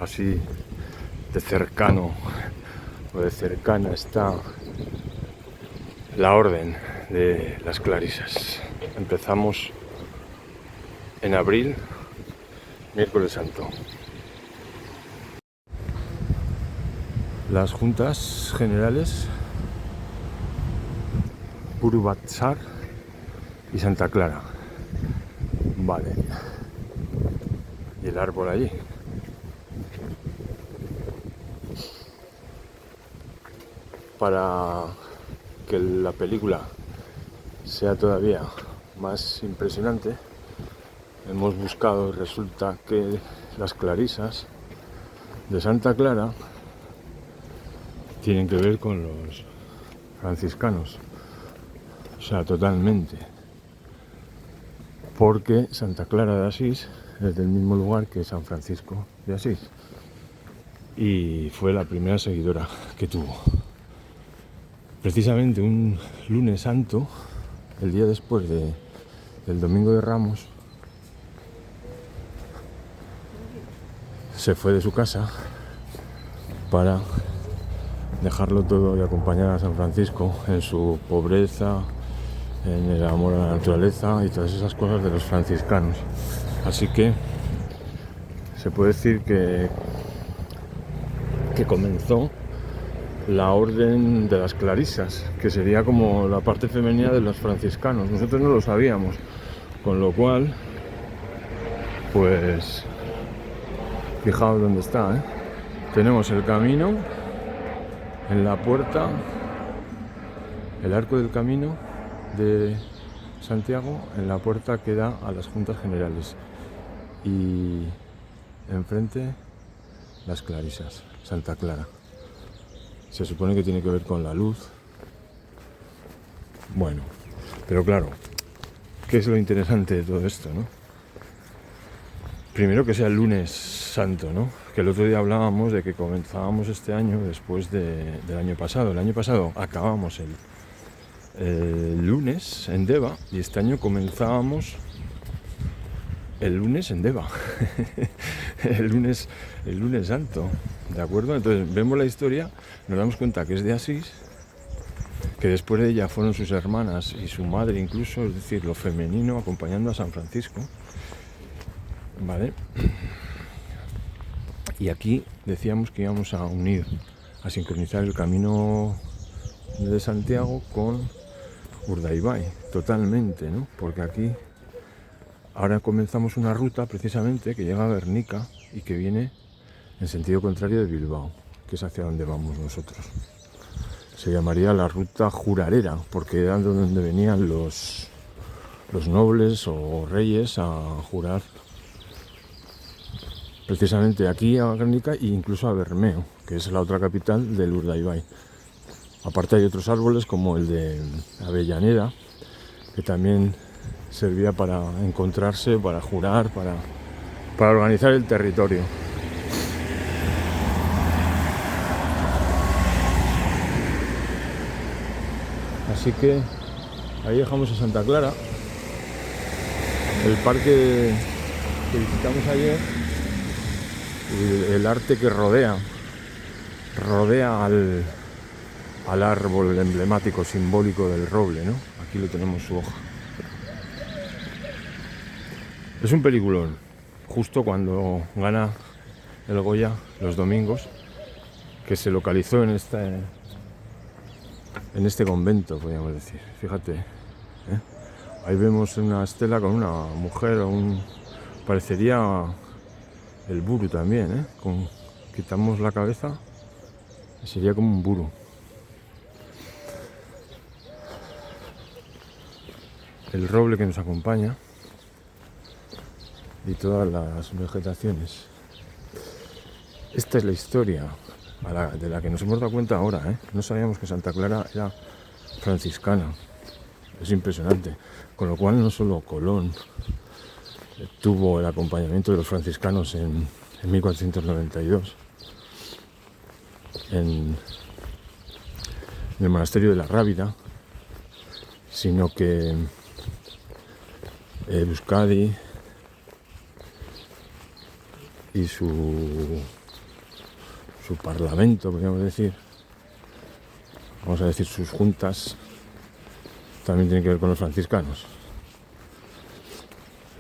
así de cercano o de cercana está la Orden de las Clarisas. Empezamos en abril, miércoles santo. Las juntas generales Guru Batzar y Santa Clara. Vale. Y el árbol allí. Para que la película sea todavía más impresionante, hemos buscado y resulta que las clarisas de Santa Clara tienen que ver con los franciscanos. O sea, totalmente. Porque Santa Clara de Asís es del mismo lugar que San Francisco de Asís. Y fue la primera seguidora que tuvo. Precisamente un lunes santo, el día después del Domingo de Ramos, se fue de su casa para dejarlo todo y acompañar a San Francisco en su pobreza, en el amor a la naturaleza y todas esas cosas de los franciscanos. Así que se puede decir que comenzó la Orden de las Clarisas, que sería como la parte femenina de los franciscanos. Nosotros no lo sabíamos, con lo cual, pues, fijaos dónde está, ¿eh? Tenemos el camino en la puerta, el arco del camino de Santiago, en la puerta que da a las juntas generales, y enfrente las Clarisas, Santa Clara. Se supone que tiene que ver con la luz. Bueno, pero claro, ¿qué es lo interesante de todo esto, no? Primero que sea el lunes santo, ¿no? Que el otro día hablábamos de que comenzábamos este año después del año pasado. El año pasado acabamos el lunes en Deva y este año comenzábamos el lunes en Deva. el lunes santo, ¿de acuerdo? Entonces vemos la historia, nos damos cuenta que es de Asís, que después de ella fueron sus hermanas y su madre incluso, es decir, lo femenino acompañando a San Francisco, ¿vale? Y aquí decíamos que íbamos a unir, a sincronizar el camino de Santiago con Urdaibai, totalmente, ¿no? Porque aquí ahora comenzamos una ruta precisamente que llega a Guernica y que viene en sentido contrario de Bilbao, que es hacia donde vamos nosotros. Se llamaría la ruta jurarera, porque era donde venían los nobles o reyes a jurar precisamente aquí a Guernica e incluso a Bermeo, que es la otra capital del Urdaibai. Aparte hay otros árboles como el de Avellaneda, que también servía para encontrarse, para jurar, para organizar el territorio. Así que ahí dejamos a Santa Clara, el parque que visitamos ayer y el arte que rodea al árbol emblemático, simbólico del roble, ¿no? Aquí lo tenemos su hoja. Es un peliculón, justo cuando gana el Goya los domingos, que se localizó en este convento, podríamos decir. Fíjate, ¿eh? Ahí vemos una estela con una mujer, parecería el buru también, ¿eh? Quitamos la cabeza y sería como un buru. El roble que nos acompaña y todas las vegetaciones. Esta es la historia de la que nos hemos dado cuenta ahora, ¿eh? No sabíamos que Santa Clara era franciscana. Es impresionante. Con lo cual no solo Colón tuvo el acompañamiento de los franciscanos en 1492 en el monasterio de la Rábida, sino que Euskadi y su su parlamento, podríamos decir, vamos a decir sus juntas, también tienen que ver con los franciscanos.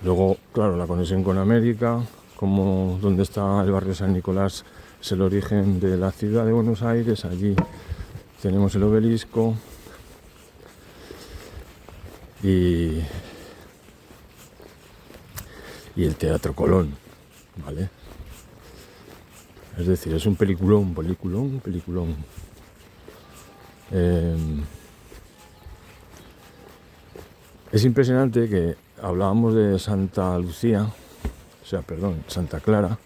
Luego, claro, la conexión con América, como donde está el barrio San Nicolás, es el origen de la ciudad de Buenos Aires, allí tenemos el obelisco y el Teatro Colón, ¿vale? Es decir, es un peliculón. Es impresionante que hablábamos de Santa Clara,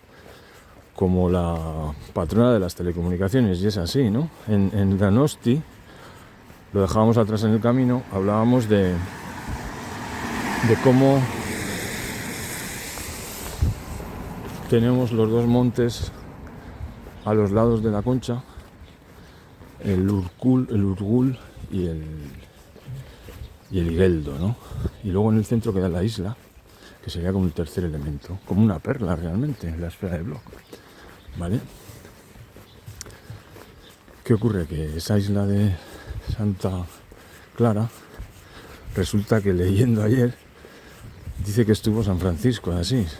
como la patrona de las telecomunicaciones, y es así, ¿no? En Donosti, lo dejábamos atrás en el camino, hablábamos de cómo tenemos los dos montes a los lados de la Concha, el Urgul y el Igueldo, ¿no? Y luego en el centro queda la isla, que sería como el tercer elemento, como una perla realmente en la esfera de Bloch, ¿vale? ¿Qué ocurre? Que esa isla de Santa Clara, resulta que leyendo ayer, dice que estuvo San Francisco de Asís.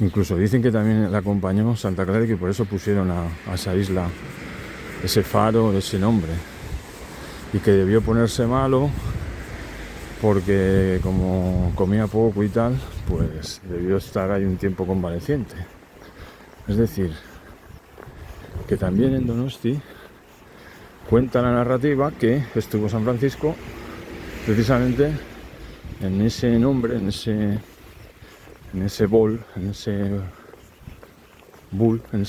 Incluso dicen que también la acompañó Santa Clara y que por eso pusieron a esa isla ese faro, ese nombre. Y que debió ponerse malo porque como comía poco y tal, pues debió estar ahí un tiempo convaleciente. Es decir, que también en Donosti cuenta la narrativa que estuvo San Francisco precisamente en ese nombre, en ese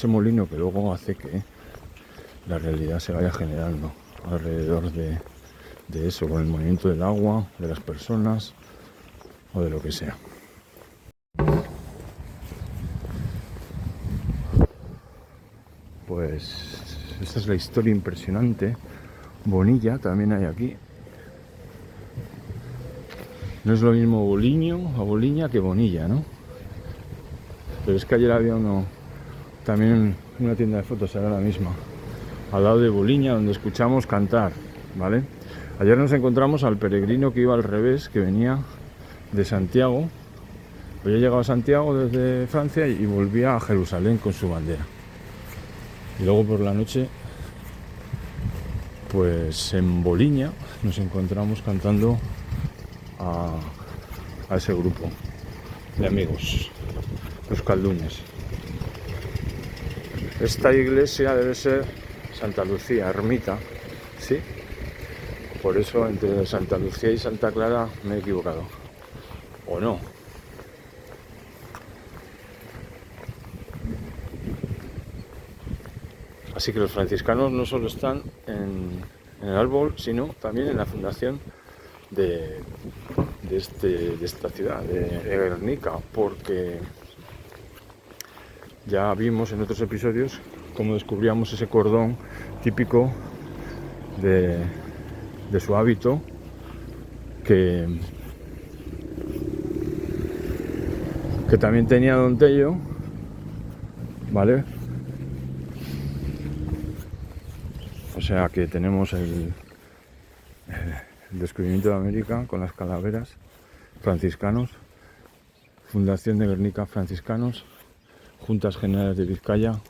molino que luego hace que la realidad se vaya generando alrededor de eso, con el movimiento del agua, de las personas o de lo que sea. Pues esta es la historia impresionante. Bonilla también hay aquí. No es lo mismo Boliña que Bonilla, ¿no? Pero es que ayer había también una tienda de fotos, era la misma, al lado de Boliña, donde escuchamos cantar, ¿vale? Ayer nos encontramos al peregrino que iba al revés, que venía de Santiago. Había llegado a Santiago desde Francia y volvía a Jerusalén con su bandera. Y luego por la noche, pues en Boliña nos encontramos cantando a ese grupo de amigos, los caldunes. Esta iglesia debe ser Santa Lucía, ermita, ¿sí? Por eso entre Santa Lucía y Santa Clara me he equivocado. ¿O no? Así que los franciscanos no solo están en el árbol, sino también en la fundación de esta ciudad, de Guernica, porque ya vimos en otros episodios cómo descubríamos ese cordón típico de su hábito que también tenía Don Tello, ¿vale? O sea que tenemos el descubrimiento de América con las calaveras, franciscanos, fundación de Guernica, franciscanos, juntas generales de Vizcaya,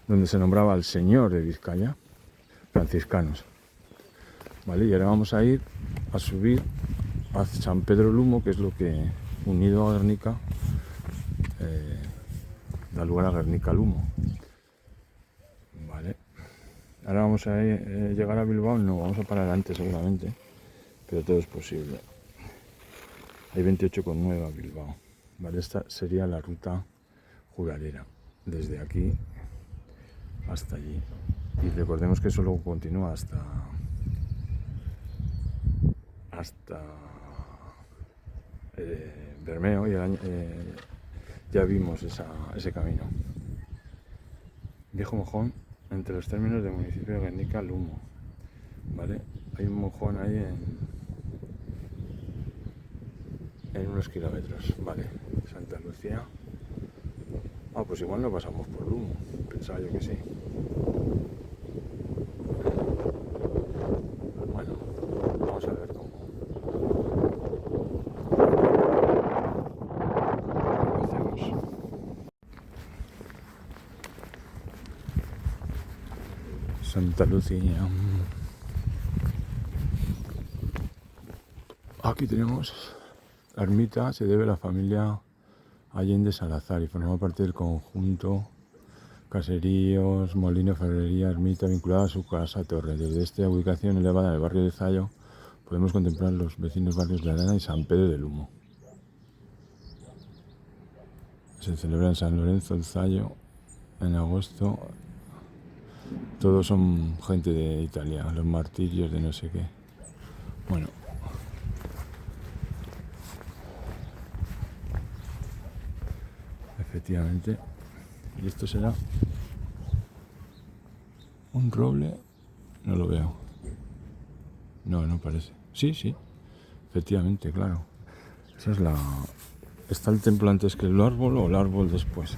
donde se nombraba al señor de Vizcaya, franciscanos. Vale, y ahora vamos a subir a San Pedro Lumo, que es lo que, unido a Guernica, da lugar a Guernica Lumo. Vale, ahora vamos a llegar a Bilbao, no, vamos a parar antes seguramente, pero todo es posible. Hay 28,9 a Bilbao. Vale, esta sería la ruta jurarera, desde aquí hasta allí. Y recordemos que eso luego continúa hasta Bermeo, y ya vimos ese camino. Viejo mojón entre los términos del municipio de Guernica Lumo, ¿vale? Hay un mojón ahí en unos kilómetros, ¿vale? Santa Lucía Ah, pues igual no pasamos por Lumo, pensaba yo que sí. Bueno, vamos a ver cómo lo hacemos. Santa Lucía. Aquí tenemos la ermita, se debe a la familia Allende Salazar y forma parte del conjunto caseríos, molino, ferrería, ermita vinculada a su casa torre. Desde esta ubicación elevada en el barrio de Zallo podemos contemplar los vecinos barrios de Arana y San Pedro del Humo. Se celebra en San Lorenzo el Zallo en agosto. Todos son gente de Italia, los martirios de no sé qué. Bueno. Efectivamente. Y esto será un roble. No lo veo. No, no parece. Sí, sí. Efectivamente, claro. Esa es la... ¿Está el templo antes que el árbol o el árbol después?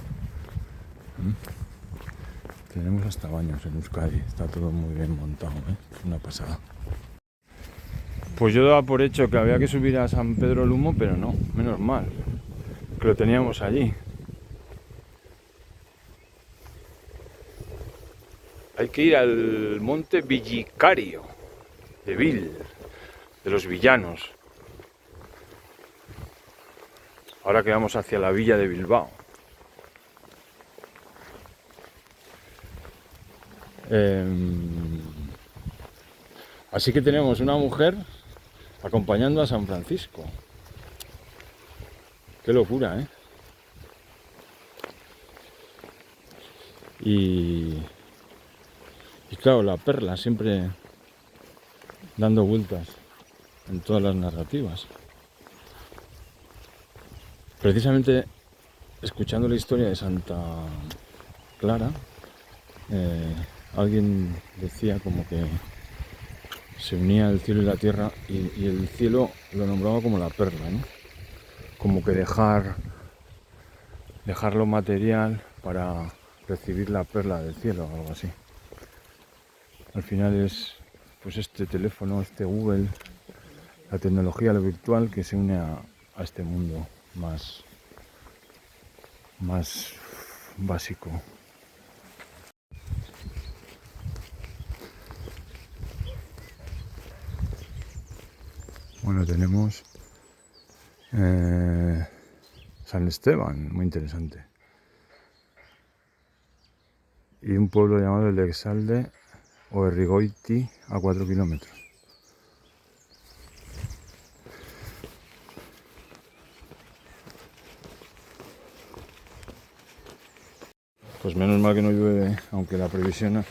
Tenemos hasta baños en Euskadi. Está todo muy bien montado, ¿eh? Es una pasada. Pues yo daba por hecho que había que subir a San Pedro del Humo, pero no. Menos mal. Que lo teníamos allí. Hay que ir al monte Villicario de Vil, de los villanos. Ahora que vamos hacia la villa de Bilbao. Así que tenemos una mujer acompañando a San Francisco. Qué locura, ¿eh? Y claro, la perla siempre dando vueltas en todas las narrativas. Precisamente escuchando la historia de Santa Clara, alguien decía como que se unía el cielo y la tierra y el cielo lo nombraba como la perla, ¿no? Como que dejar lo material para recibir la perla del cielo o algo así. Al final es pues este teléfono, este Google, la tecnología, lo virtual que se une a este mundo más básico. Bueno, tenemos San Esteban, muy interesante. Y un pueblo llamado El Exalde o Errigoiti a 4 kilómetros. Pues menos mal que no llueve, aunque la previsión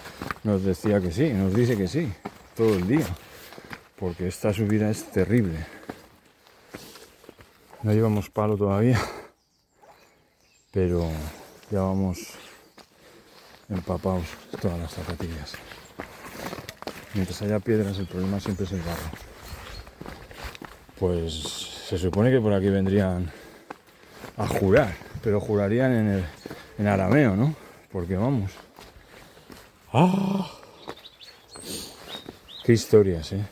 nos decía que sí, nos dice que sí, todo el día. Porque esta subida es terrible. No llevamos palo todavía, pero ya vamos empapados todas las zapatillas. Mientras haya piedras, el problema siempre es el barro. Pues se supone que por aquí vendrían a jurar, pero jurarían en arameo, ¿no? Porque vamos. ¡Ah! ¡Qué historias, eh!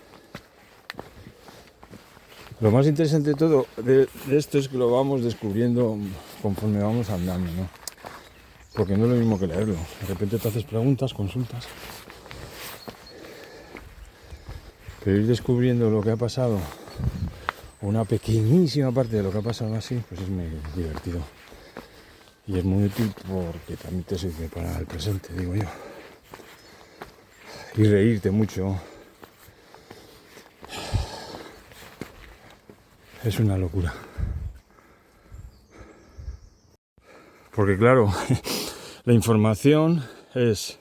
Lo más interesante de todo de esto es que lo vamos descubriendo conforme vamos andando, ¿no? Porque no es lo mismo que leerlo. De repente te haces preguntas, consultas. Pero ir descubriendo lo que ha pasado, una pequeñísima parte de lo que ha pasado así, pues es muy divertido. Y es muy útil porque también te sirve para el presente, digo yo. Y reírte mucho. Es una locura. Porque claro, la información es...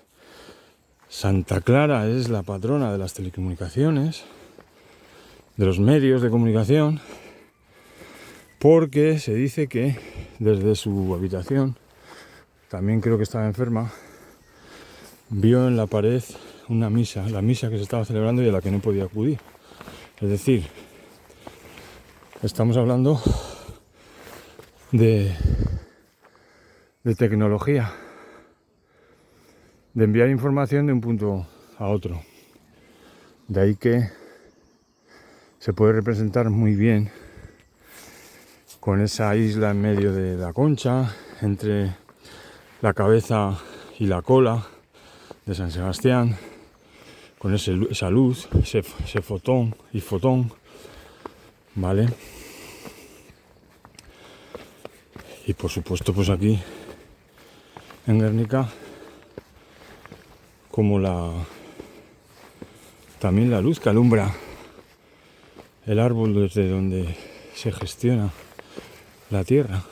Santa Clara es la patrona de las telecomunicaciones, de los medios de comunicación, porque se dice que desde su habitación, también creo que estaba enferma, vio en la pared una misa, la misa que se estaba celebrando y a la que no podía acudir. Es decir, estamos hablando de de tecnología, de enviar información de un punto a otro. De ahí que se puede representar muy bien con esa isla en medio de la concha, entre la cabeza y la cola de San Sebastián, con esa luz, ese fotón y fotón, ¿vale? Y por supuesto, pues aquí en Guernica, como también la luz que alumbra el árbol desde donde se gestiona la tierra.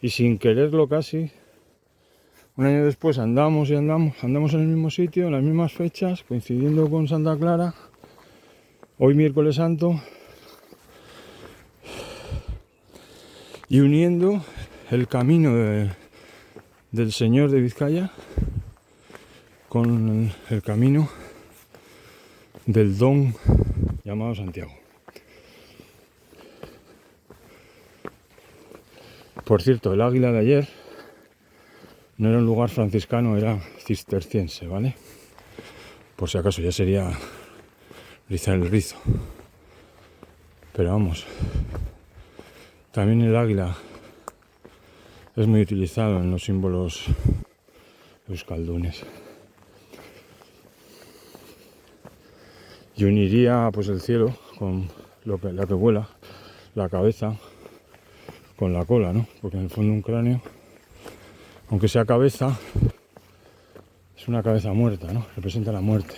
Y sin quererlo casi, un año después andamos en el mismo sitio, en las mismas fechas, coincidiendo con Santa Clara, hoy miércoles santo, y uniendo el camino del Señor de Vizcaya con el camino del Don llamado Santiago. Por cierto, el águila de ayer no era un lugar franciscano, era cisterciense, ¿vale? Por si acaso, ya sería rizar el rizo. Pero vamos, también el águila es muy utilizado en los símbolos euskaldunes. Y uniría pues el cielo con la que vuela, la cabeza con la cola, ¿no? Porque en el fondo un cráneo, aunque sea cabeza, es una cabeza muerta, ¿no? Representa la muerte,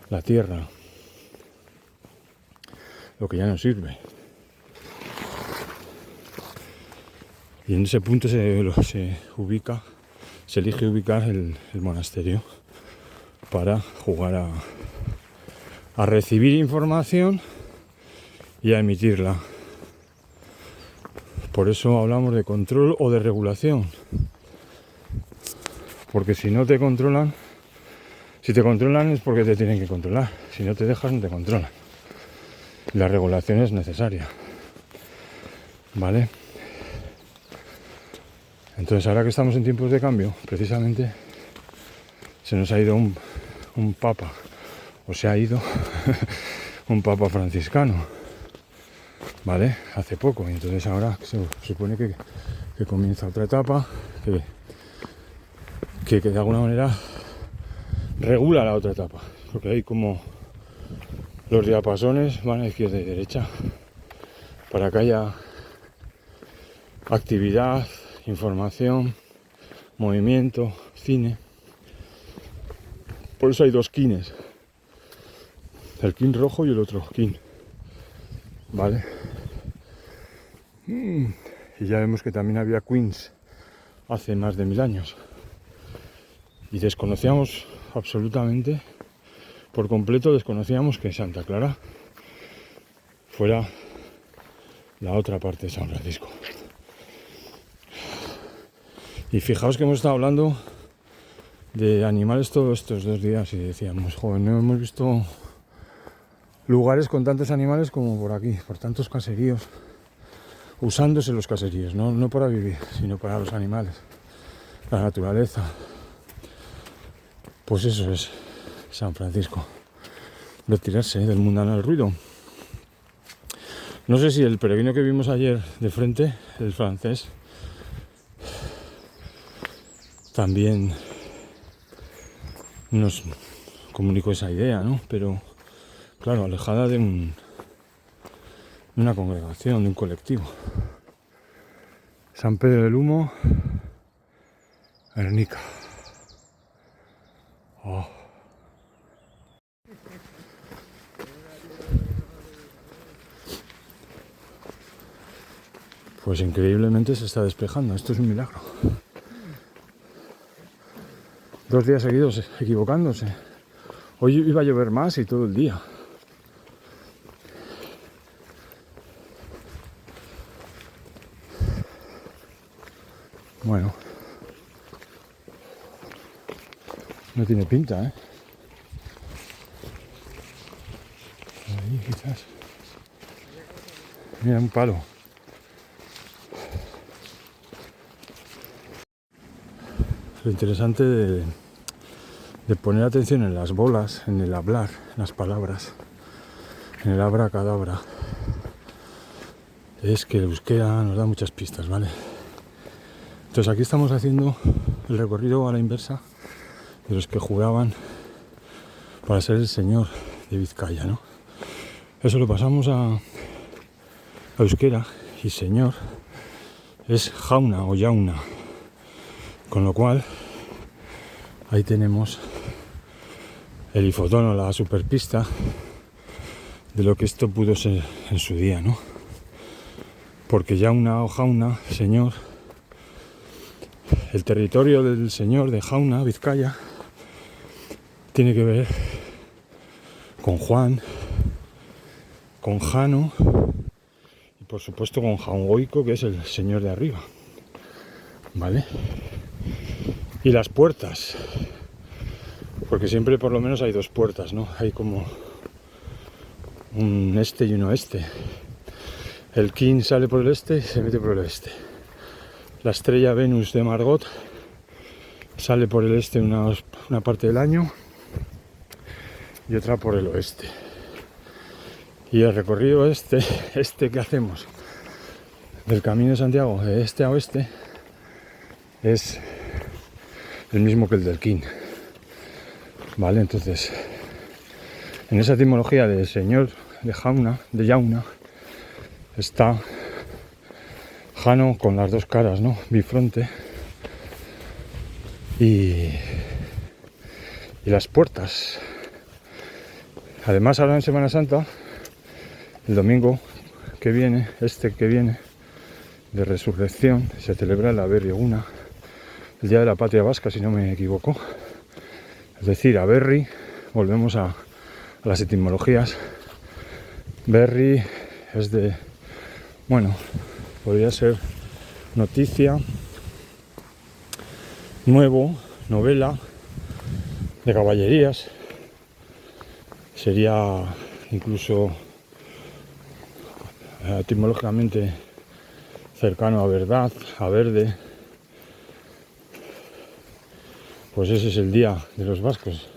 la tierra, lo que ya no sirve. Y en ese punto se elige ubicar el monasterio para jugar a recibir información y a emitirla. Por eso hablamos de control o de regulación. Porque si no te controlan, si te controlan es porque te tienen que controlar. Si no te dejas, no te controlan. La regulación es necesaria. ¿Vale? Entonces, ahora que estamos en tiempos de cambio, precisamente se nos ha ido un papa, o se ha ido un papa franciscano, ¿vale? Hace poco, y entonces ahora se supone que comienza otra etapa que de alguna manera regula la otra etapa, porque hay como los diapasones van a izquierda y derecha para que haya actividad, información, movimiento, cine. Por eso hay dos kines, el kin rojo y el otro kin, ¿vale? Y ya vemos que también había queens hace más de 1000 años y desconocíamos absolutamente, por completo desconocíamos que Santa Clara fuera la otra parte de San Francisco. Y fijaos que hemos estado hablando de animales todos estos 2 días y decíamos, joder, no hemos visto lugares con tantos animales como por aquí, por tantos caseríos, usándose los caseríos, no para vivir, sino para los animales, la naturaleza. Pues eso es San Francisco, retirarse del mundanal ruido. No sé si el peregrino que vimos ayer de frente, el francés, también nos comunicó esa idea, ¿no? Pero, claro, alejada de una congregación, de un colectivo. San Pedro del Humo, Guernica. Oh. Pues increíblemente se está despejando, esto es un milagro. 2 días seguidos equivocándose. Hoy iba a llover más y todo el día. Bueno, no tiene pinta, ¿eh? Ahí quizás. Mira, un palo. lo interesante de poner atención en las bolas, en el hablar, en las palabras, en el abracadabra, es que el euskera nos da muchas pistas, ¿vale? Entonces aquí estamos haciendo el recorrido a la inversa de los que jugaban para ser el señor de Vizcaya, ¿no? Eso lo pasamos a euskera y señor es jauna o yauna, con lo cual ahí tenemos el ifotono, la superpista de lo que esto pudo ser en su día, ¿no? Porque yauna o jauna, señor, el territorio del señor de Jauna, Vizcaya, tiene que ver con Juan, con Jano y por supuesto con Jaungoico, que es el señor de arriba, ¿vale? Y las puertas, porque siempre por lo menos hay dos puertas, ¿no? Hay como un este y un oeste. El King sale por el este y se mete por el oeste. La estrella Venus de Margot sale por el este una parte del año y otra por el oeste. Y el recorrido este que hacemos del Camino de Santiago de este a oeste es el mismo que el del King, ¿vale? Entonces, en esa etimología de señor de Jauna, de Yauna, está Jano con las dos caras, ¿no? Bifronte y las puertas. Además, ahora en Semana Santa, el domingo que viene, de Resurrección, se celebra la Berri Eguna, el Día de la Patria Vasca, si no me equivoco. Es decir, a Berri, volvemos a las etimologías. Berri es de, bueno, podría ser noticia, nuevo, novela, de caballerías. Sería incluso etimológicamente cercano a verdad, a verde. Pues ese es el día de los vascos.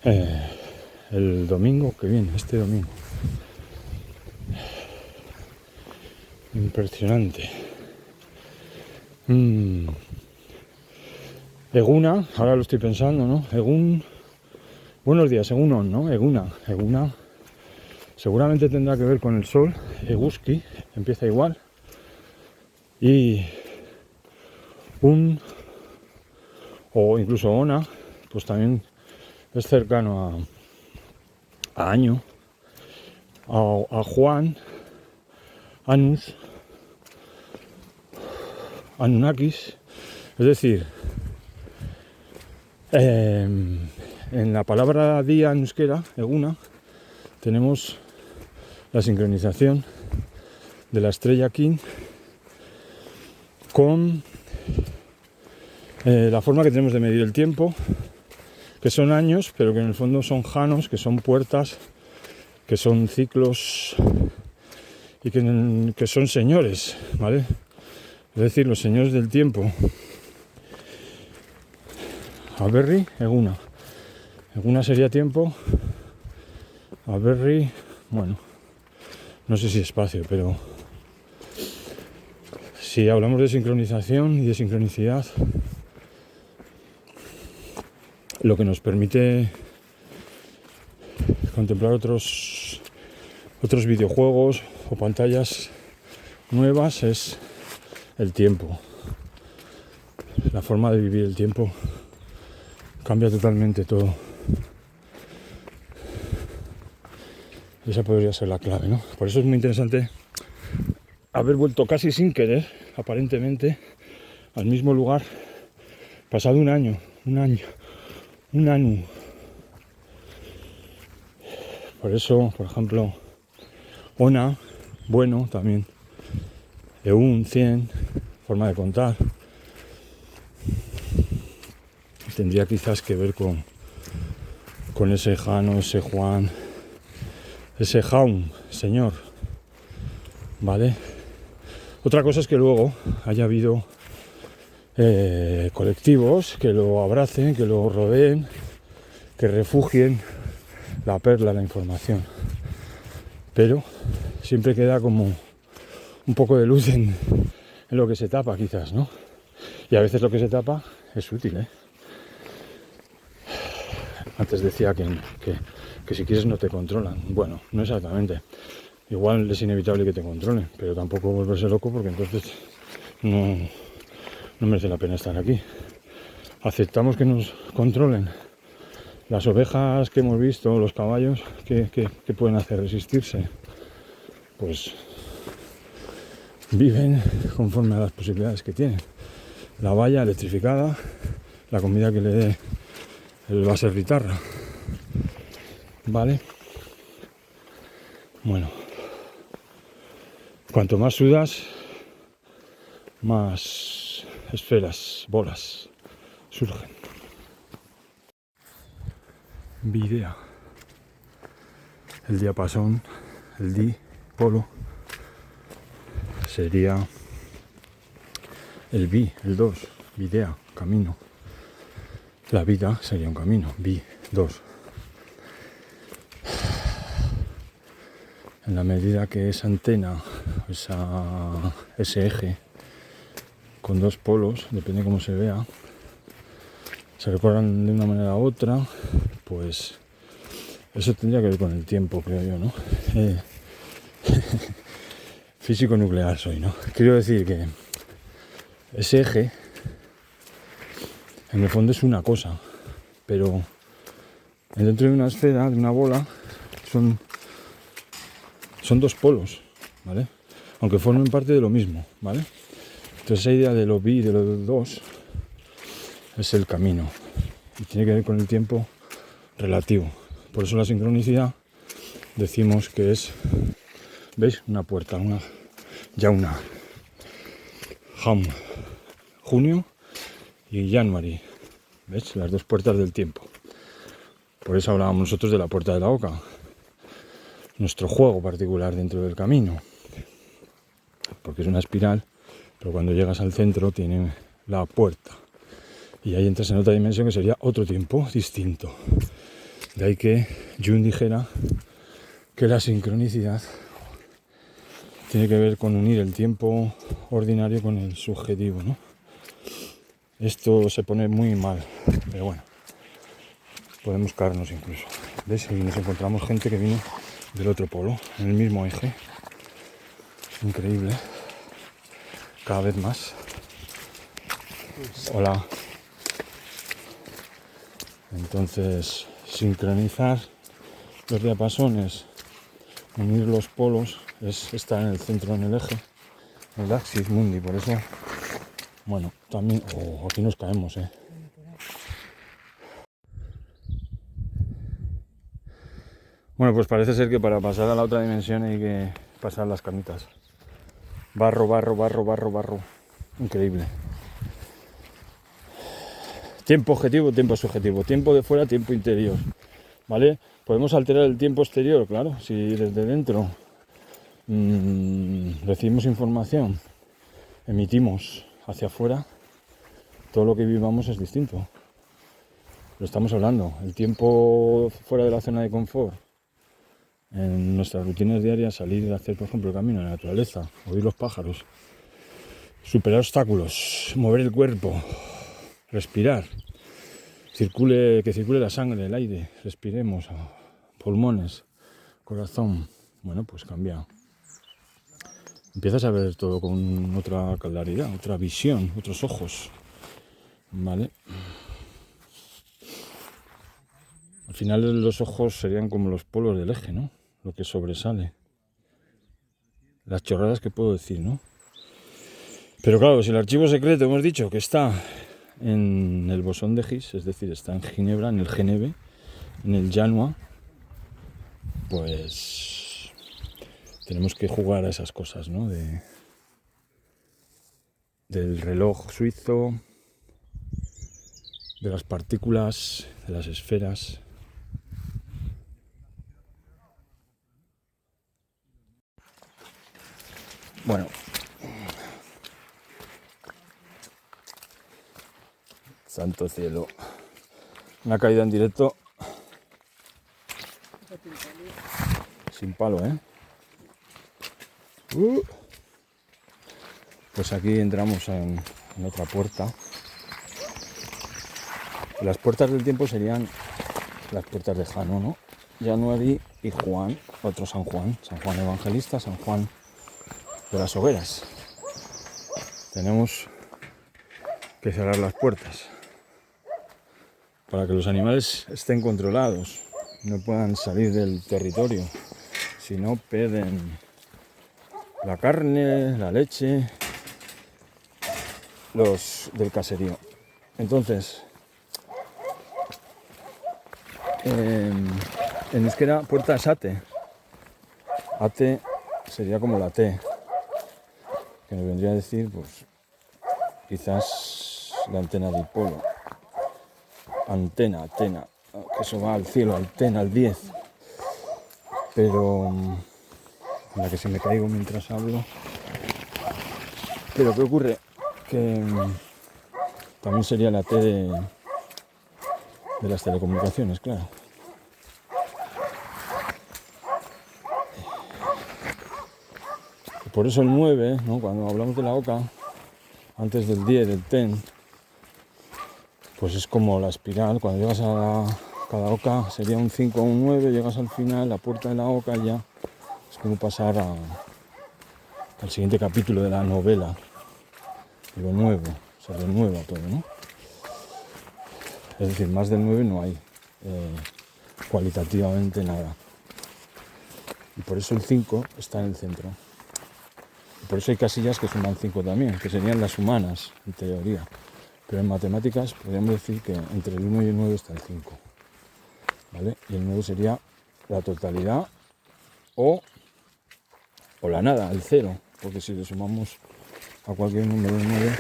El domingo que viene, este domingo. Impresionante. Eguna, ahora lo estoy pensando, ¿no? Buenos días, Egunon, ¿no? Eguna seguramente tendrá que ver con el sol. Eguski empieza igual. Y o incluso Ona, pues también es cercano a Año, a Juan, Anus, Anunnakis. Es decir, en la palabra día en euskera, Eguna, tenemos la sincronización de la estrella King con la forma que tenemos de medir el tiempo, que son años, pero que en el fondo son janos, que son puertas, que son ciclos y que son señores, ¿vale? Es decir, los señores del tiempo. Aberri, Eguna. Eguna sería tiempo. Aberri, bueno, no sé si espacio, pero si hablamos de sincronización y de sincronicidad, lo que nos permite contemplar otros videojuegos o pantallas nuevas es el tiempo. La forma de vivir el tiempo cambia totalmente todo. Esa podría ser la clave, ¿no? Por eso es muy interesante haber vuelto casi sin querer, aparentemente, al mismo lugar, pasado un año, un anu. Por eso, por ejemplo, Ona, bueno, también, Eun, 100, forma de contar, tendría quizás que ver con ese Jano, ese Juan, ese Jaun, señor, ¿vale? Otra cosa es que luego haya habido colectivos que lo abracen, que lo rodeen, que refugien la perla, la información. Pero siempre queda como un poco de luz en lo que se tapa, quizás, ¿no? Y a veces lo que se tapa es útil, ¿eh? Antes decía que si quieres no te controlan. Bueno, no exactamente. Igual es inevitable que te controlen, pero tampoco volverse loco porque entonces no merece la pena estar aquí. Aceptamos que nos controlen. Las ovejas que hemos visto, los caballos, ¿qué pueden hacer? Resistirse. Pues viven conforme a las posibilidades que tienen. La valla electrificada, la comida que le dé el baserritarra. ¿Vale? Bueno. Cuanto más sudas, más esferas, bolas surgen. Videa. El diapasón, el dipolo, sería el bi, el 2, videa, camino. La vida sería un camino, bi, 2. En la medida que esa antena, ese eje, con dos polos, depende cómo se vea, se recorran de una manera u otra, pues eso tendría que ver con el tiempo, creo yo, ¿no? Físico nuclear soy, ¿no? Quiero decir que ese eje, en el fondo es una cosa, pero dentro de una esfera, de una bola, son dos polos, ¿vale? Aunque formen parte de lo mismo, ¿vale? Entonces esa idea de lo bi y de lo dos es el camino y tiene que ver con el tiempo relativo. Por eso la sincronicidad decimos que es, ¿veis? Una puerta, una Ham, junio y January, ¿ves? Las dos puertas del tiempo. Por eso hablábamos nosotros de la puerta de la oca, nuestro juego particular dentro del camino, porque es una espiral, pero cuando llegas al centro tiene la puerta y ahí entras en otra dimensión que sería otro tiempo distinto. De ahí que Jung dijera que la sincronicidad tiene que ver con unir el tiempo ordinario con el subjetivo, ¿no? Esto se pone muy mal, pero bueno, podemos caernos incluso. ¿Ves? Y nos encontramos gente que viene del otro polo, en el mismo eje. Increíble. Cada vez más. Hola. Entonces, sincronizar los diapasones, unir los polos, es estar en el centro, en el eje, el axis mundi. Por eso, bueno, también... aquí nos caemos, ¿eh? Bueno, pues parece ser que para pasar a la otra dimensión hay que pasar las camitas. Barro, barro, barro, barro, barro. Increíble. Tiempo objetivo, tiempo subjetivo. Tiempo de fuera, tiempo interior. ¿Vale? Podemos alterar el tiempo exterior, claro. Si desde dentro recibimos información, emitimos hacia afuera, todo lo que vivamos es distinto. Lo estamos hablando. El tiempo fuera de la zona de confort, en nuestras rutinas diarias, salir a hacer, por ejemplo, el camino en la naturaleza, oír los pájaros, superar obstáculos, mover el cuerpo, respirar, que circule la sangre, el aire, respiremos, pulmones, corazón. Bueno, pues cambia. Empiezas a ver todo con otra claridad, otra visión, otros ojos, ¿vale? Al final los ojos serían como los polos del eje, ¿no? Lo que sobresale. Las chorradas que puedo decir, ¿no? Pero claro, si el archivo secreto hemos dicho que está en el bosón de Higgs, es decir, está en Ginebra, en el Geneve, en el Janua, pues tenemos que jugar a esas cosas, ¿no? Del reloj suizo, de las partículas, de las esferas. Bueno, Santo cielo. Una caída en directo. Sin palo, ¿eh? Pues aquí entramos en otra puerta. Las puertas del tiempo serían las puertas de Jano, ¿no? Januari y Juan, otro San Juan Evangelista, San Juan de las Hogueras. Tenemos que cerrar las puertas para que los animales estén controlados, no puedan salir del territorio, si no pierden la carne, la leche, los del caserío. Entonces, en euskera puerta es ate. Ate sería como la T, que nos vendría a decir, pues, quizás la antena del polo. Antena, que eso va al cielo, antena, al 10. Pero en la que se me caigo mientras hablo. Pero ¿qué ocurre? Que también sería la T de las telecomunicaciones, claro. Y por eso el 9, ¿no? Cuando hablamos de la OCA, antes del 10, del TEN, pues es como la espiral. Cuando llegas a cada OCA sería un 5 o un 9, llegas al final, la puerta de la OCA, ya es como pasar al siguiente capítulo de la novela, de lo nuevo, se renueva todo, ¿no? Es decir, más del 9 no hay cualitativamente nada. Y por eso el 5 está en el centro. Y por eso hay casillas que suman 5 también, que serían las humanas, en teoría. Pero en matemáticas podríamos decir que entre el 1 y el 9 está el 5. ¿Vale? Y el 9 sería la totalidad o la nada, el 0. Porque si le sumamos a cualquier número 9,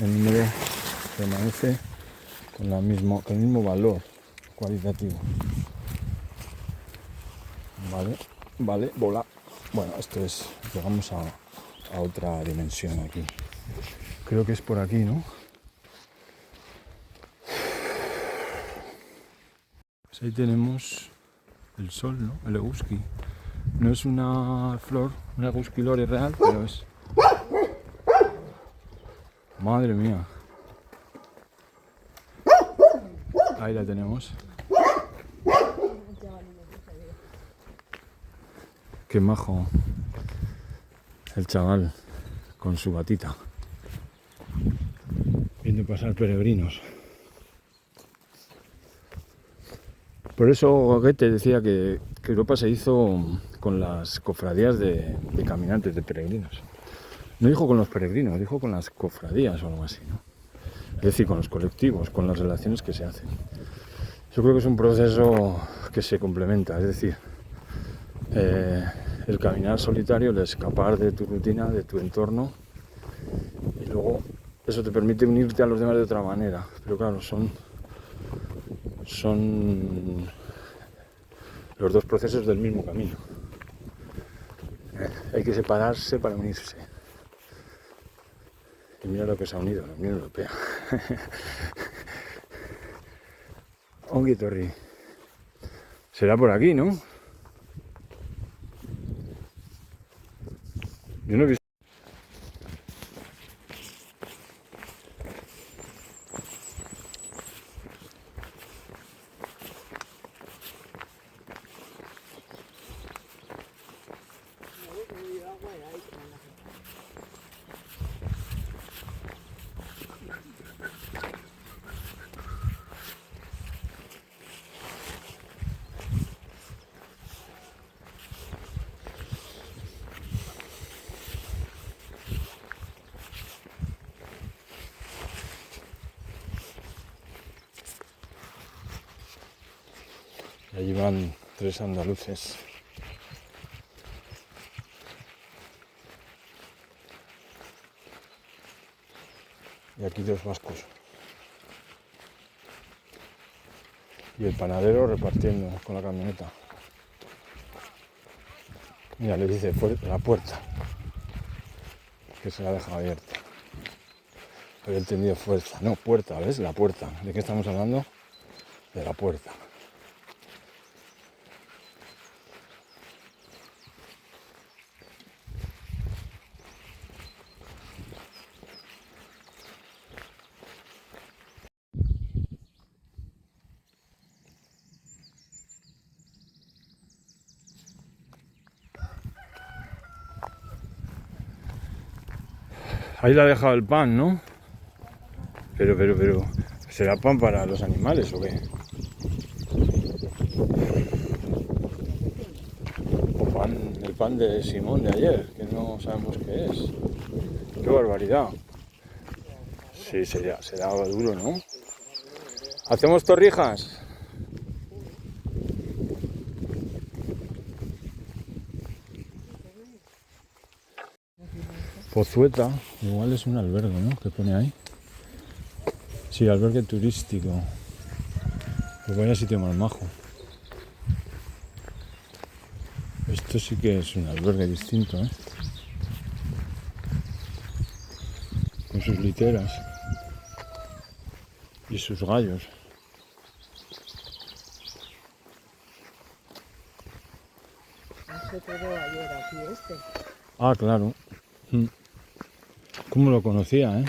el número permanece con el mismo valor cualitativo. Vale, bola. Bueno, esto es, llegamos a otra dimensión aquí. Creo que es por aquí, ¿no? Pues ahí tenemos el sol, ¿no? El eguski. No es una flor, una eguski lore real, pero es... Madre mía. Ahí la tenemos. Qué majo el chaval con su batita, viendo pasar peregrinos. Por eso Goethe decía que Europa se hizo con las cofradías de caminantes, de peregrinos. No dijo con los peregrinos, dijo con las cofradías o algo así, ¿no? Es decir, con los colectivos, con las relaciones que se hacen. Yo creo que es un proceso que se complementa, es decir, el caminar solitario, el escapar de tu rutina, de tu entorno, y luego eso te permite unirte a los demás de otra manera. Pero claro, son los dos procesos del mismo camino. Hay que separarse para unirse. Y mira lo que se ha unido, la Unión Europea. Ongi Torri. Será por aquí, ¿no? Yo no he visto. Y allí van 3 andaluces. Y aquí 2 vascos. Y el panadero repartiendo con la camioneta. Mira, le dice la puerta, que se la deja abierta. He entendido fuerza. No, puerta, ¿ves? La puerta. ¿De qué estamos hablando? De la puerta. Ahí le ha dejado el pan, ¿no? Pero, ¿será pan para los animales o qué? O pan, el pan de Simón de ayer, que no sabemos qué es. ¡Qué barbaridad! Sí, será duro, ¿no? ¿Hacemos torrijas? Pozueta, igual es un albergue, ¿no? ¿Qué pone ahí? Sí, albergue turístico. Pues vaya sitio más majo. Esto sí que es un albergue distinto, ¿eh? Con sus literas y sus gallos. No se quedó ayer aquí este. Ah, claro. ¿Cómo lo conocía, eh?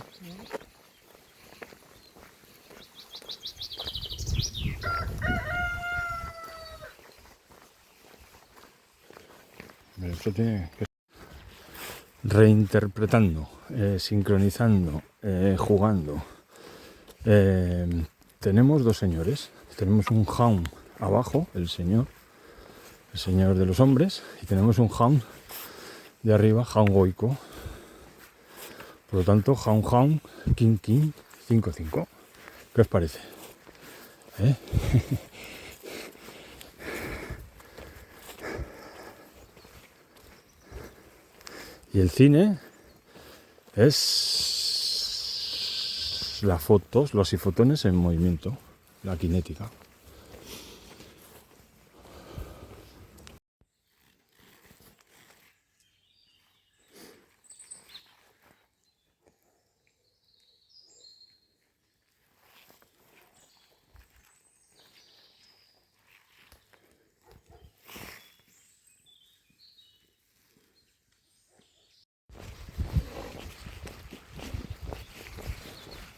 Pero esto tiene que... Reinterpretando, sincronizando, jugando. Tenemos dos señores. Tenemos un hound abajo, el señor de los hombres, y tenemos un hound de arriba, hound goico. Por lo tanto, hound, king, 5-5. ¿Qué os parece? ¿Eh? Y el cine es las fotos, los ifotones en movimiento, la cinética.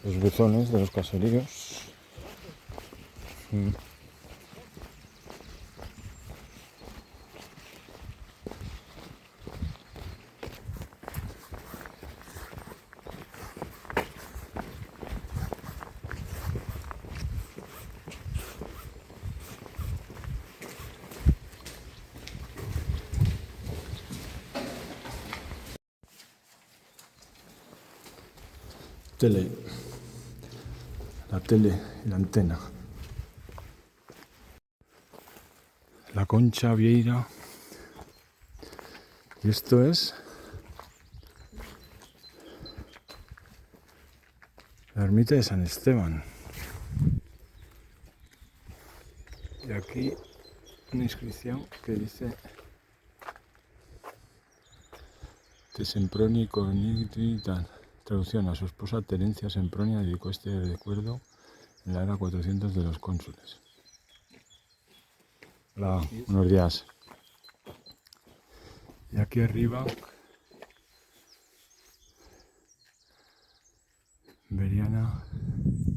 Los buzones de los caseríos. Tele. La tele y la antena. La Concha Vieira. Y esto es la ermita de San Esteban. Y aquí una inscripción que dice Semproni Corniti, traducción: a su esposa Terencia Sempronia dedicó este recuerdo en la era 400 de los cónsules. Hola, buenos días. Y aquí arriba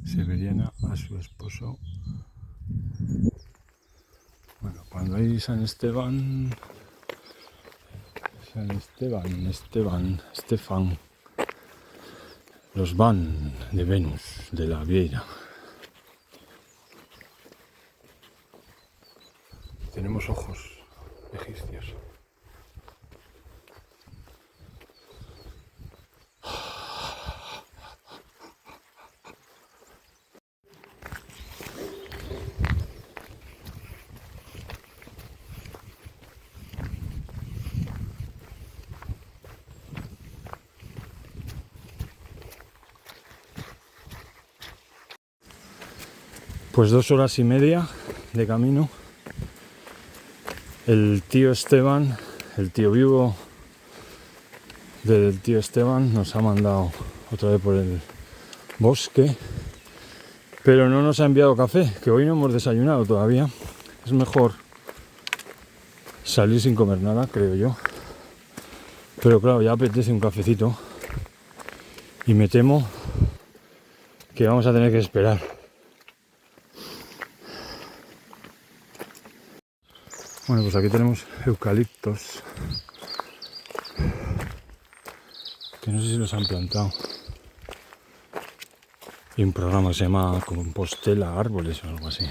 Severiana a su esposo. Bueno, cuando hay Estefan, los van de Venus, de la Vieira. Tenemos ojos egipcios. Pues 2 horas y media de camino. El tío Esteban, el tío vivo del tío Esteban, nos ha mandado otra vez por el bosque, pero no nos ha enviado café, que hoy no hemos desayunado todavía. Es mejor salir sin comer nada, creo yo. Pero claro, ya apetece un cafecito y me temo que vamos a tener que esperar. Bueno, pues aquí tenemos eucaliptos, que no sé si los han plantado. Y un programa que se llama Compostela Árboles o algo así.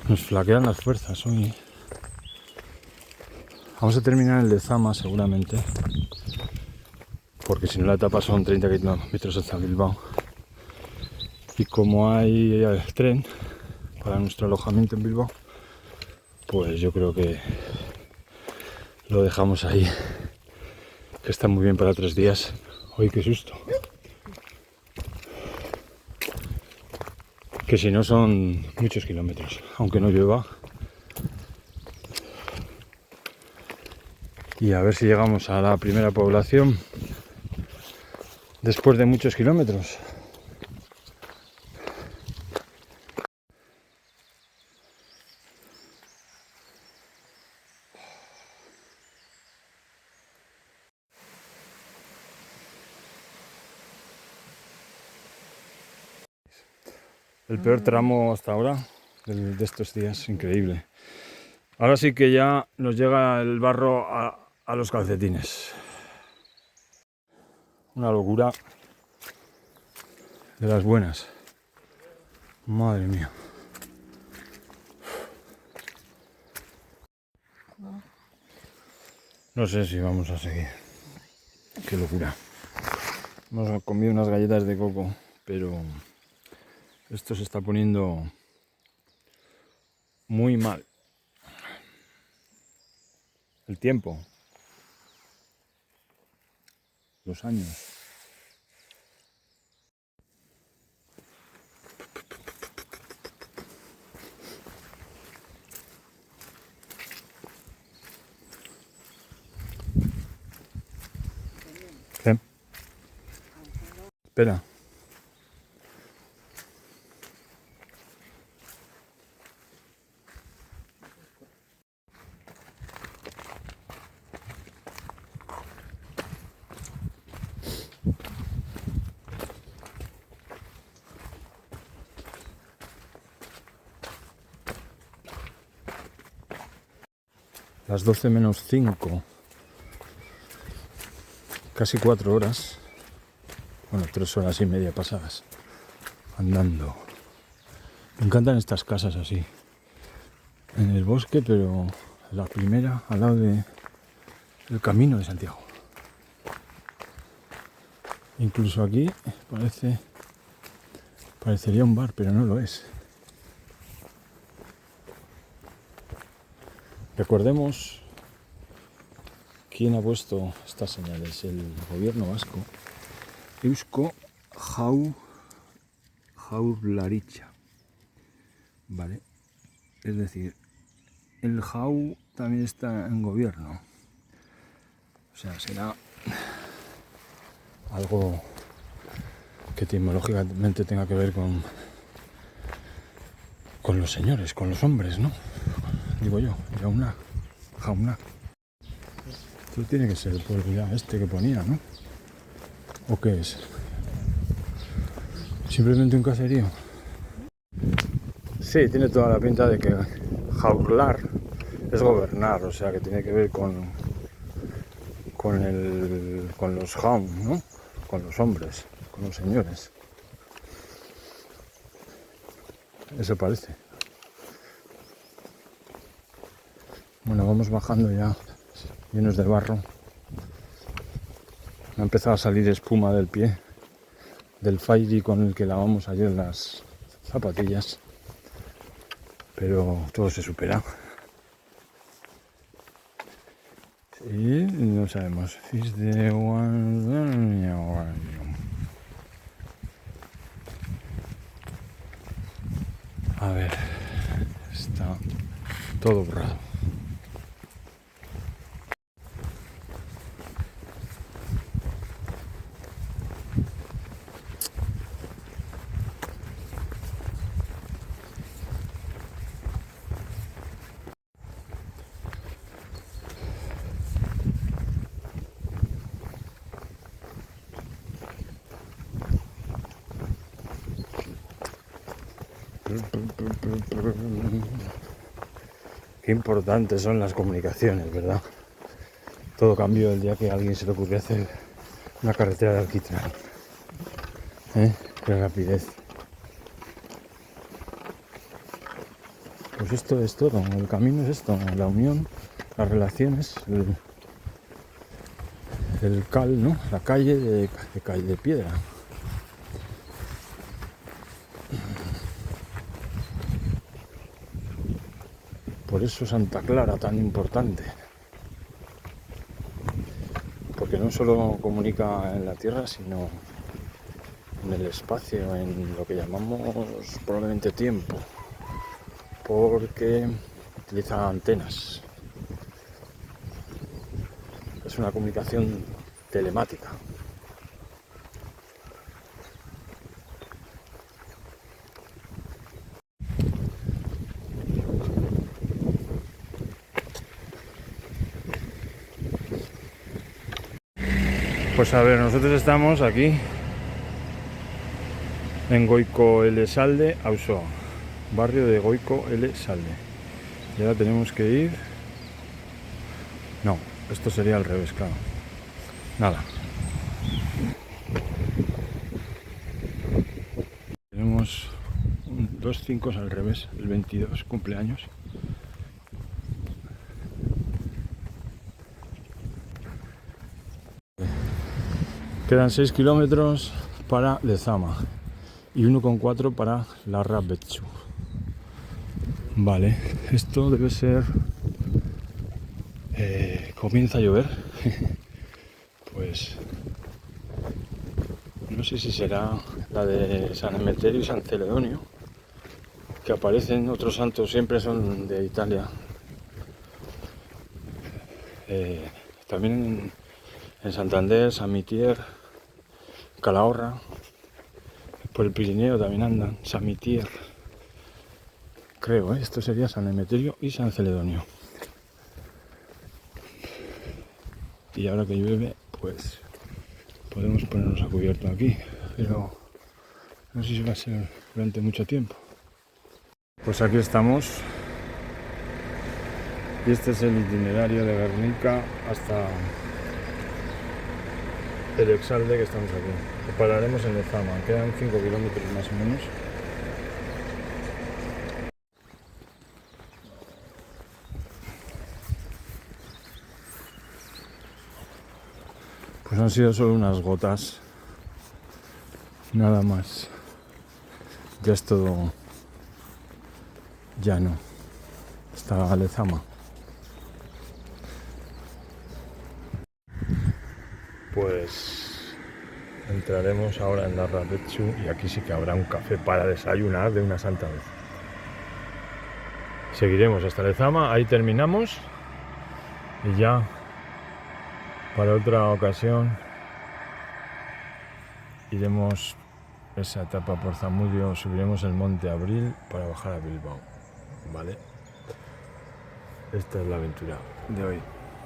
Nos flaquean las fuerzas hoy. Vamos a terminar el de Zama seguramente, porque si no la etapa son 30 kilómetros hasta Bilbao. Y como hay el tren para nuestro alojamiento en Bilbao, pues yo creo que lo dejamos ahí, que está muy bien para 3 días. Uy, qué susto. Que si no son muchos kilómetros, aunque no llueva. Y a ver si llegamos a la primera población después de muchos kilómetros. El peor tramo hasta ahora de estos días, increíble. Ahora sí que ya nos llega el barro a los calcetines. Una locura de las buenas. Madre mía. No sé si vamos a seguir. Qué locura. Hemos comido unas galletas de coco, pero esto se está poniendo muy mal. El tiempo. Los años. ¿Qué? Espera. Las 12 menos 5. Casi 4 horas. Bueno, 3 horas y media pasadas. Andando. Me encantan estas casas así. En el bosque, pero la primera al lado del camino de Santiago. Incluso aquí parecería un bar, pero no lo es. Recordemos quién ha puesto estas señales, el gobierno vasco. Eusko Jaurlaritza, ¿vale? Es decir, el JAU también está en gobierno. O sea, será algo que etimológicamente tenga que ver con los señores, con los hombres, ¿no? Digo yo, Jauna. Esto tiene que ser el pueblo ya este que ponía, ¿no? ¿O qué es? ¿Simplemente un caserío? Sí, tiene toda la pinta de que jaurlar es gobernar, o sea que tiene que ver con los jaun, ¿no? Con los hombres, con los señores. Eso parece. Bueno, vamos bajando ya, llenos de barro. Ha empezado a salir espuma del pie, del Fairy con el que lavamos ayer las zapatillas. Pero todo se supera. Y no sabemos. A ver, está todo borrado. Qué importantes son las comunicaciones, ¿verdad? Todo cambió el día que a alguien se le ocurrió hacer una carretera de alquitrán. Qué rapidez. Pues esto es todo, el camino es esto, la unión, las relaciones, el cal, ¿no? La calle de piedra. Por eso Santa Clara tan importante. Porque no solo comunica en la tierra, sino en el espacio, en lo que llamamos probablemente tiempo. Porque utiliza antenas. Es una comunicación telemática. Pues a ver, nosotros estamos aquí en Goiko Elezalde, Auzoa, barrio de Goiko Elezalde. Y ahora tenemos que ir... No, esto sería al revés, claro. Nada. Tenemos 2 5 al revés, el 22 cumpleaños. Quedan 6 kilómetros para Lezama y 1,4 para Larrabetxu. Vale, esto debe ser... comienza a llover. Pues no sé si será la de San Emeterio y San Celedonio, que aparecen. Otros santos siempre son de Italia. También en Santander, San Mitier, Calahorra, por el Pirineo también andan, San Mitier, creo, esto sería San Emeterio y San Celedonio. Y ahora que llueve, pues podemos ponernos a cubierto aquí, pero no sé si va a ser durante mucho tiempo. Pues aquí estamos, y este es el itinerario de Guernica hasta el Exalde, que estamos aquí. Pararemos en Lezama, quedan 5 kilómetros más o menos. Pues han sido solo unas gotas, nada más. Ya es todo llano, hasta Lezama. Pues entraremos ahora en Larrabetxu y aquí sí que habrá un café para desayunar de una santa vez. Seguiremos hasta Lezama, ahí terminamos y ya para otra ocasión iremos esa etapa por Zamudio, subiremos el monte Abril para bajar a Bilbao, ¿vale? Esta es la aventura de hoy,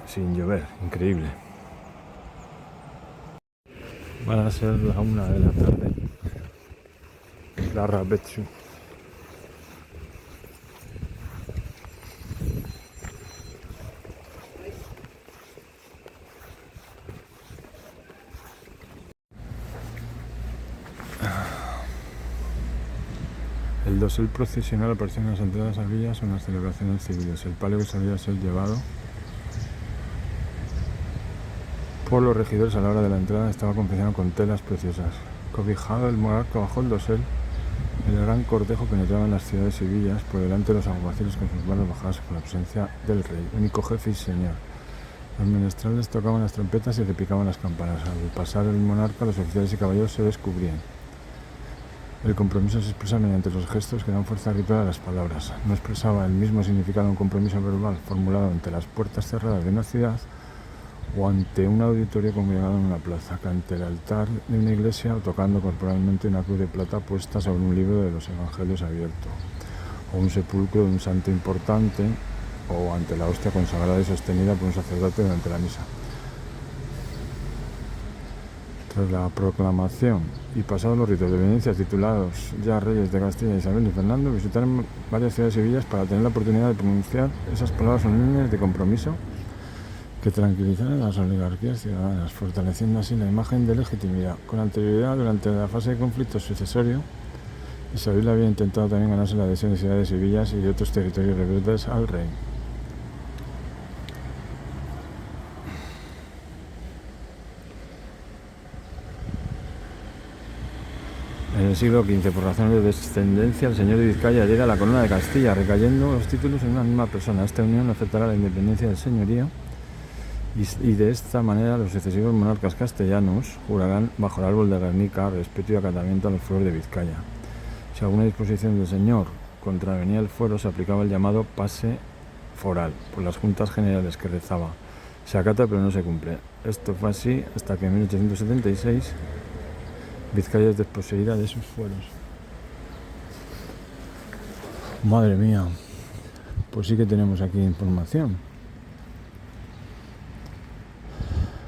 sin llover, increíble. Van a ser la 1 de la tarde. Larrabetxu. El dosel procesional apareció en las entradas a villas o en las celebraciones civiles. El palio que solía ser llevado por los regidores a la hora de la entrada estaba confeccionado con telas preciosas. Cobijado el monarca bajo el dosel, el gran cortejo penetraba en las ciudades y villas, por delante de los alguaciles con sus manos bajadas con la presencia del rey, único jefe y señor. Los menestrales tocaban las trompetas y repicaban las campanas. Al pasar el monarca, los oficiales y caballeros se descubrían. El compromiso se expresa mediante los gestos que dan fuerza ritual a las palabras. No expresaba el mismo significado un compromiso verbal formulado ante las puertas cerradas de una ciudad o ante un auditorio congregado en una plaza, que ante el altar de una iglesia o tocando corporalmente una cruz de plata puesta sobre un libro de los evangelios abierto, o un sepulcro de un santo importante, o ante la hostia consagrada y sostenida por un sacerdote durante la misa. Tras la proclamación y pasados los ritos de venencia titulados ya reyes de Castilla, Isabel y Fernando, visitaron varias ciudades y villas para tener la oportunidad de pronunciar esas palabras solemnes de compromiso que tranquilizaran a las oligarquías ciudadanas, fortaleciendo así la imagen de legitimidad. Con anterioridad, durante la fase de conflicto sucesorio, Isabel había intentado también ganarse la adhesión de ciudades y villas y de otros territorios rebeldes al rey. En el siglo XV, por razones de descendencia, el señor de Vizcaya hereda la corona de Castilla, recayendo los títulos en una misma persona. Esta unión aceptará la independencia del señorío y de esta manera los sucesivos monarcas castellanos jurarán bajo el árbol de Guernica respeto y acatamiento a los fueros de Vizcaya. Si alguna disposición del señor contravenía el fuero, se aplicaba el llamado pase foral por las juntas generales, que rezaba: se acata pero no se cumple. Esto fue así hasta que en 1876 Vizcaya es desposeída de sus fueros. Madre mía, pues sí que tenemos aquí información.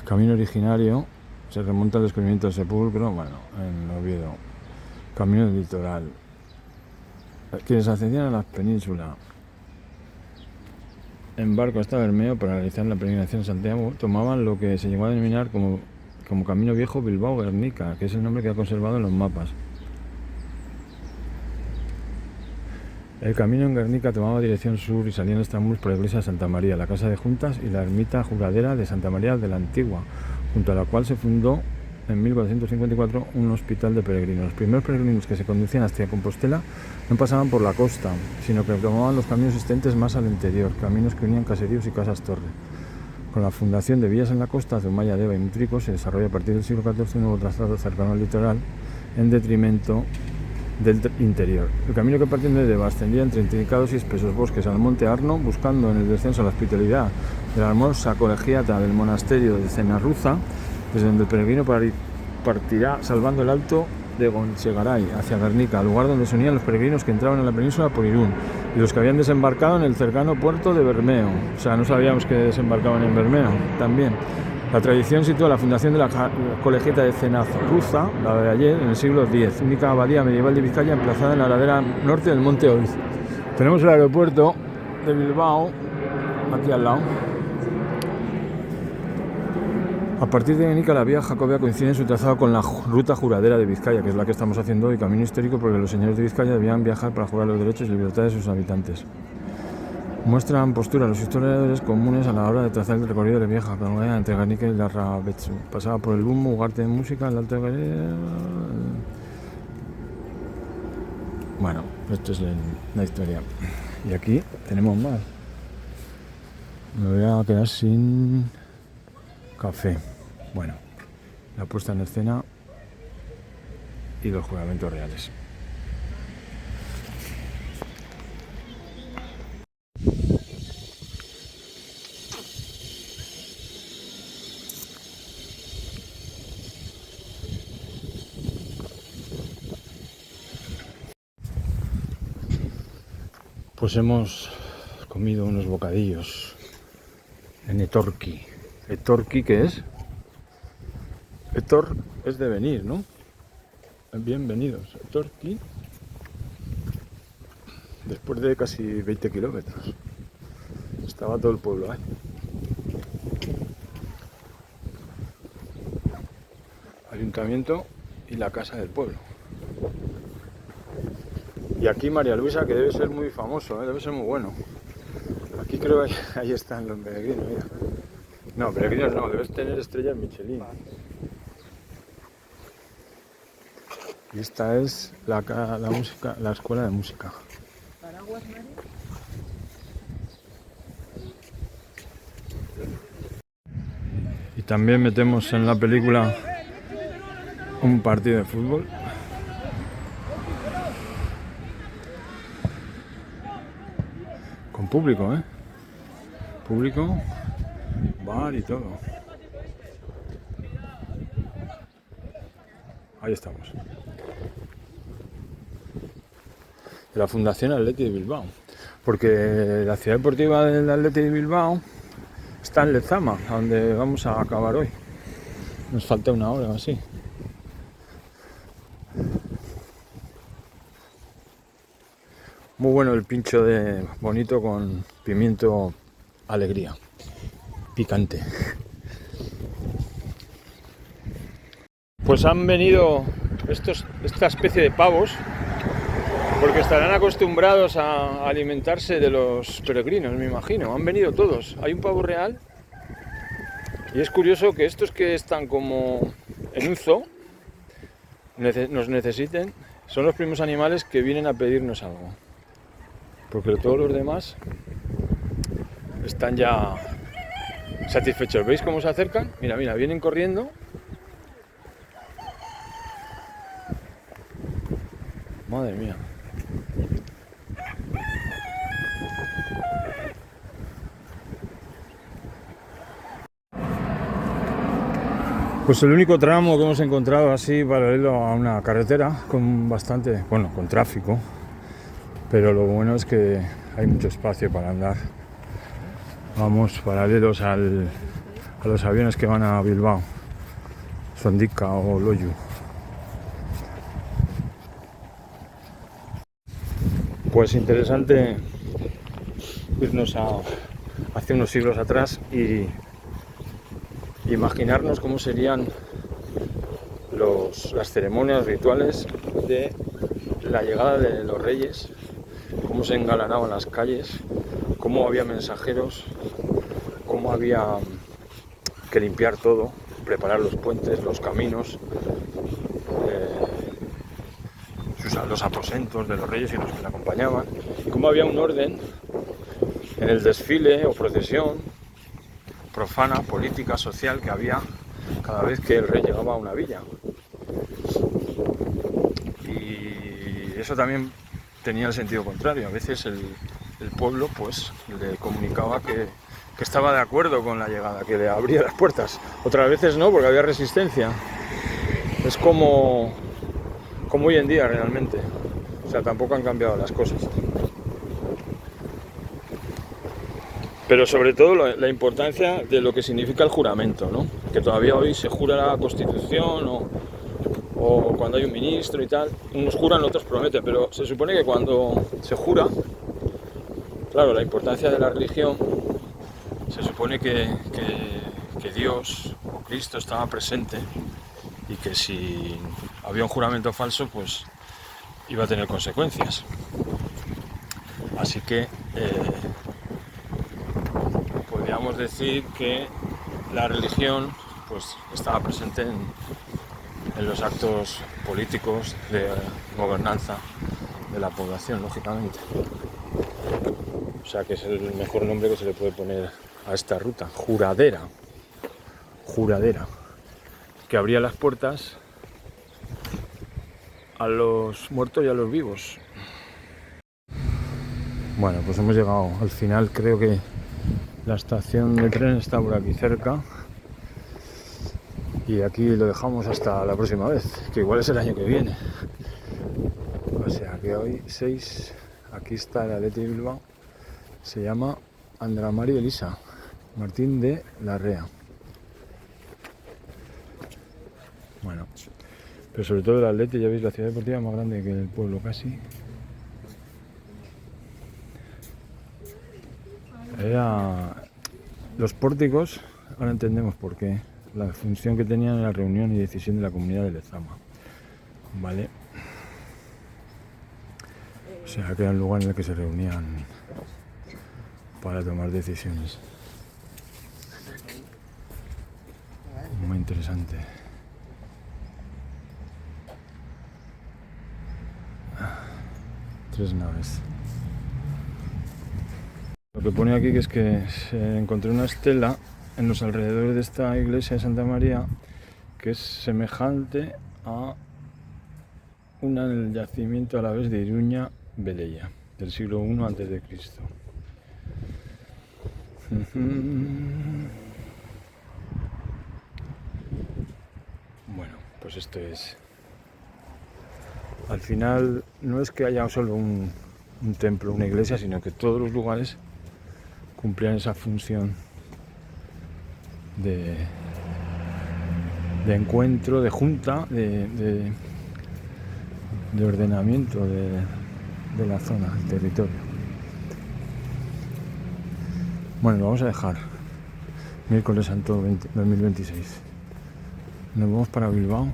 Camino originario se remonta al descubrimiento del sepulcro, bueno, en Oviedo. Camino del litoral. Quienes accedían a la península en barco hasta Bermeo para realizar la peregrinación a Santiago tomaban lo que se llegó a denominar como Camino Viejo Bilbao-Guernica, que es el nombre que ha conservado en los mapas. El camino en Guernica tomaba dirección sur y salía en Estambul por la iglesia de Santa María, la casa de juntas y la ermita juradera de Santa María de la Antigua, junto a la cual se fundó en 1454 un hospital de peregrinos. Los primeros peregrinos que se conducían hasta Compostela no pasaban por la costa, sino que tomaban los caminos existentes más al interior, caminos que unían caseríos y casas-torre. Con la fundación de villas en la costa, Zumaya, Deva y Mutrico, se desarrolla a partir del siglo XIV un nuevo trazado cercano al litoral, en detrimento del interior. El camino que partiendo de Deva ascendía entre intrincados y espesos bosques al monte Arno, buscando en el descenso la hospitalidad de la hermosa colegiata del monasterio de Cenarruza, desde donde el peregrino partirá salvando el alto de Gonchegaray hacia Guernica, lugar donde se unían los peregrinos que entraban en la península por Irún y los que habían desembarcado en el cercano puerto de Bermeo. O sea, no sabíamos que desembarcaban en Bermeo también. La tradición sitúa la fundación de la colegiata de Cenarruza, la de ayer, en el siglo X, única abadía medieval de Vizcaya emplazada en la ladera norte del monte Oiz. Tenemos el aeropuerto de Bilbao aquí al lado. A partir de Guernica, la vía jacobea coincide en su trazado con la ruta juradera de Vizcaya, que es la que estamos haciendo hoy, camino histórico porque los señores de Vizcaya debían viajar para jurar los derechos y libertades de sus habitantes. Muestran postura los historiadores comunes a la hora de trazar el recorrido de la vía jacobea entre Guernica y Larrabetzu. Pasaba por el Bumbo, Ugarte de Música, el Alto de Guernica. Bueno, esto es la historia. Y aquí tenemos más. Me voy a quedar sin café. Bueno, la puesta en escena y los juramentos reales. Pues hemos comido unos bocadillos en Etorki. ¿Etorki qué es? Etor es de venir, ¿no? Bienvenidos. Etorki. Después de casi 20 kilómetros. Estaba todo el pueblo ahí. Ayuntamiento y la casa del pueblo. Y aquí María Luisa, que debe ser muy famoso, debe ser muy bueno. Aquí creo que ahí están los peregrinos, mira. No, peregrinos no, debes tener estrellas Michelin. Y esta es la música, la escuela de música. ¿Paraguas, Mari? Y también metemos en la película un partido de fútbol. Con público, Público, bar y todo. Ahí estamos. La Fundación Athletic de Bilbao. Porque la ciudad deportiva del Athletic de Bilbao está en Lezama, a donde vamos a acabar hoy. Nos falta una hora o así. Muy bueno el pincho de bonito con pimiento alegría, picante. Pues han venido esta especie de pavos, porque estarán acostumbrados a alimentarse de los peregrinos, me imagino. Han venido todos. Hay un pavo real y es curioso que estos que están como en un zoo nos necesiten. Son los primeros animales que vienen a pedirnos algo, porque todos los demás están ya satisfechos. ¿Veis cómo se acercan? Mira, mira, vienen corriendo. Madre mía. Pues el único tramo que hemos encontrado así paralelo a una carretera con con tráfico, pero lo bueno es que hay mucho espacio para andar. Vamos paralelos a los aviones que van a Bilbao, Sondica o Loiu. Pues interesante irnos hace unos siglos atrás y imaginarnos cómo serían las ceremonias rituales de la llegada de los reyes, cómo se engalanaban las calles, cómo había mensajeros, cómo había que limpiar todo, preparar los puentes, los caminos, los aposentos de los reyes y los que le acompañaban, y cómo había un orden en el desfile o procesión profana, política, social que había cada vez que el rey llegaba a una villa. Y eso también tenía el sentido contrario. A veces el pueblo pues le comunicaba que estaba de acuerdo con la llegada, que le abría las puertas. Otras veces no, porque había resistencia. Es como hoy en día realmente. O sea, tampoco han cambiado las cosas. Pero sobre todo la importancia de lo que significa el juramento, ¿no? Que todavía hoy se jura la Constitución o cuando hay un ministro y tal. Unos juran, otros prometen, pero se supone que cuando se jura, claro, la importancia de la religión, se supone que Dios o Cristo estaba presente y que si había un juramento falso, pues iba a tener consecuencias. Así que podríamos decir que la religión pues estaba presente en los actos políticos de gobernanza de la población, lógicamente. O sea que es el mejor nombre que se le puede poner a esta ruta, juradera, que abría las puertas a los muertos y a los vivos. Bueno, pues hemos llegado al final. Creo que la estación de tren está por aquí cerca y aquí lo dejamos hasta la próxima vez, que igual es el año que viene. O sea que hoy 6, aquí está el Athletic Bilbao, se llama Andra Mari Elisa Martín de Larrea. Bueno, pero sobre todo el Athletic, ya veis, la ciudad deportiva más grande que el pueblo casi. Era los pórticos, ahora entendemos por qué, la función que tenían en la reunión y decisión de la comunidad de Lezama, ¿vale? O sea, que era un lugar en el que se reunían para tomar decisiones. Muy interesante. Tres naves. Lo que pone aquí que es que se encontró una estela en los alrededores de esta iglesia de Santa María que es semejante a un yacimiento a la vez de Iruña Velella del siglo I a.C. Bueno, pues esto es. Al final no es que haya solo un templo, una iglesia, sino que todos los lugares cumplían esa función de encuentro, de junta, de ordenamiento, de la zona, del territorio. Bueno, lo vamos a dejar. Miércoles Santo 2026. Nos vamos para Bilbao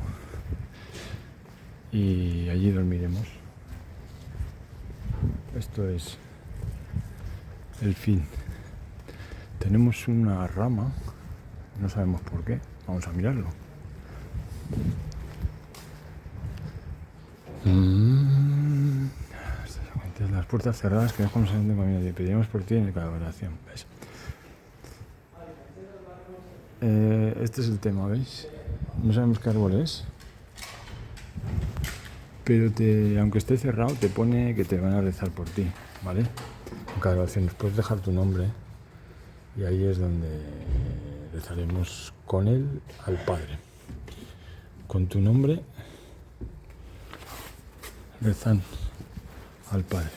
y allí dormiremos. Esto es el fin. Tenemos una rama, no sabemos por qué, vamos a mirarlo. Las puertas cerradas que dejamos en el camino y pedimos por ti en cada oración. ¿Ves? Este es el tema, ¿veis? No sabemos qué árbol es, pero aunque esté cerrado te pone que te van a rezar por ti, ¿vale? En cada oración puedes dejar tu nombre y ahí es donde rezaremos con él al Padre. Con tu nombre rezan al Padre.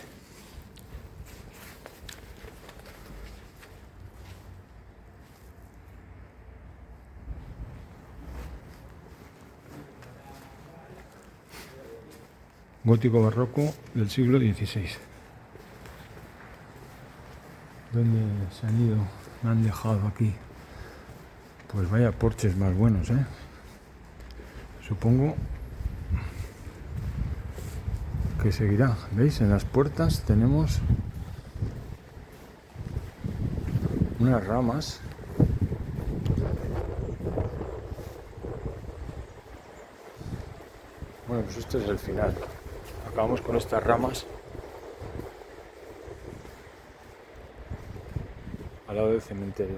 Gótico barroco del siglo XVI. ¿Dónde se han ido? Me han dejado aquí. Pues vaya porches más buenos, ¿eh? Supongo que seguirá. ¿Veis? En las puertas tenemos unas ramas. Bueno, pues este es el final. Acabamos con estas ramas al lado del cementerio.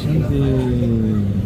Santi.